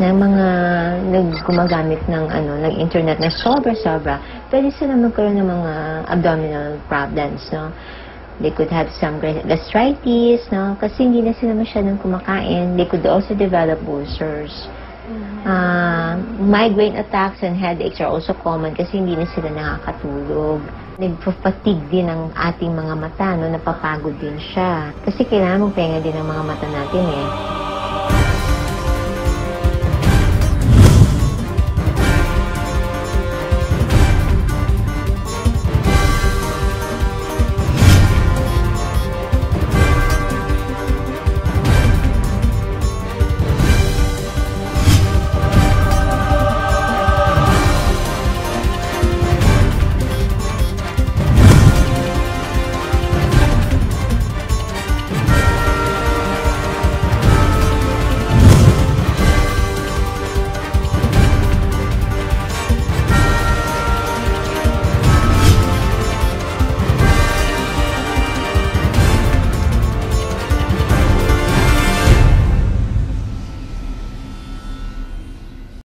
ng mga gumagamit ng ng internet na sobra-sobra, pwede sila magkaroon ng mga abdominal problems, no? They could have some gastritis, no? Kasi hindi na sila masyadong kumakain. They could also develop ulcers. Migraine attacks and headaches are also common kasi hindi na sila nakakatulog. Nagpa-fatigue din ang ating mga mata, no? Napapagod din siya. Kasi kailangan magpahinga din ang mga mata natin, eh.